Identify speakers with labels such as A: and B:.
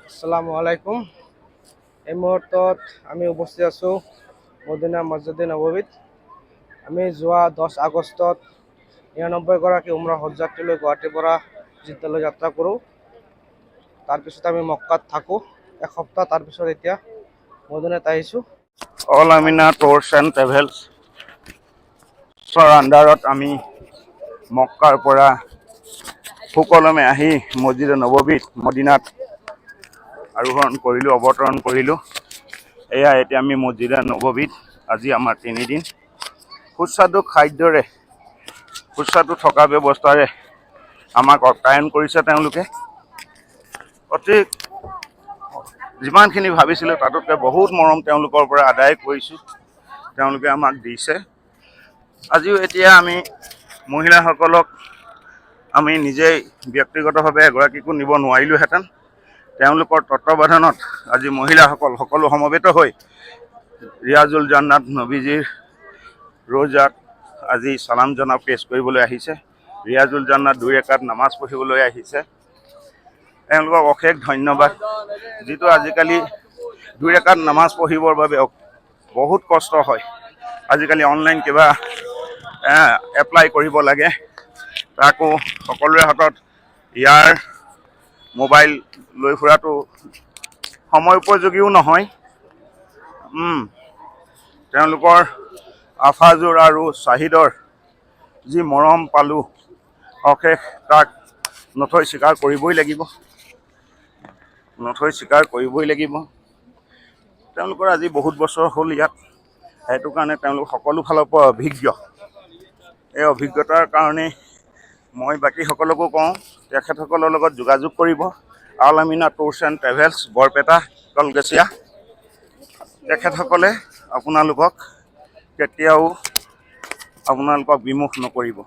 A: আসসালামু আলাইকুম। এই মুহূৰ্তত আমি উপস্থিত আছোঁ মদিনা মছজিদে নবৱীত। আমি যোৱা 10 আগষ্টত 99গৰাকী উমৰা হজযাত্ৰীলৈ গুৱাহাটীৰ পৰা জিদ্দালৈ যাত্ৰা কৰোঁ। তাৰপিছত আমি মক্কাত থাকোঁ এসপ্তাহ। তাৰপিছত এতিয়া মদিনাত আহিছোঁ।
B: অল আমিনা টুৰছ এণ্ড ট্ৰেভেলছৰ আণ্ডাৰত আমি মক্কাৰ পৰা সুকলমে আহি মছজিদে নবৱীত মদিনাত অৱতৰণ কৰিলোঁ। এয়া এতিয়া আমি মছজিদে নবৱীত। আজি আমাৰ 3 দিন সুস্বাদু খাদ্যৰে, সুস্বাদু থকা ব্যৱস্থাৰে আমাক আপ্যায়ন কৰিছে তেওঁলোকে। অতি যিমানখিনি ভাবিছিলোঁ তাতোতকৈ বহুত মৰম তেওঁলোকৰ পৰা আদায় কৰিছোঁ, তেওঁলোকে আমাক দিছে। আজিও এতিয়া আমি মহিলাসকলক আমি নিজেই ব্যক্তিগতভাৱে এগৰাকীকো নিব নোৱাৰিলোহেঁতেন। তেওঁলোকৰ তত্ত্বাৱধানত আজি মহিলাসকল সকলো সমবেত হৈ ৰিয়াজুল জান্নাত নবীজীৰ ৰোজাত আজি চালাম জনাব পেছ কৰিবলৈ আহিছে। ৰিয়াজুল জান্নাত 2 ৰাকাত নামাজ পঢ়িবলৈ আহিছে। তেওঁলোকক অশেষ ধন্যবাদ। যিটো আজিকালি 2 ৰাকাত নামাজ পঢ়িবৰ বাবে বহুত কষ্ট হয়। আজিকালি অনলাইন কিবা এপ্লাই কৰিব লাগে, তাকো সকলোৰে হাতত ইয়াৰ মোবাইল লৈ ফুৰাটো সময় উপযোগীও নহয়। তেওঁলোকৰ আফাজুৰ আৰু শ্বাহিদৰ যি মৰম পালোঁ অশেষ, তাক নথৈ স্বীকাৰ কৰিবই লাগিব। তেওঁলোকৰ আজি বহুত বছৰ হ'ল ইয়াত, সেইটো কাৰণে তেওঁলোক সকলো ফালৰ পৰা অভিজ্ঞ। এই অভিজ্ঞতাৰ কাৰণে মই বাকীসকলকো কওঁ, তেখেতসকলৰ লগত যোগাযোগ কৰিব। Al Amina tours and travels, Barpeta, Kalgachia. তেখেতসকলে আপোনালোকক কেতিয়াও বিমুখ নকৰিব।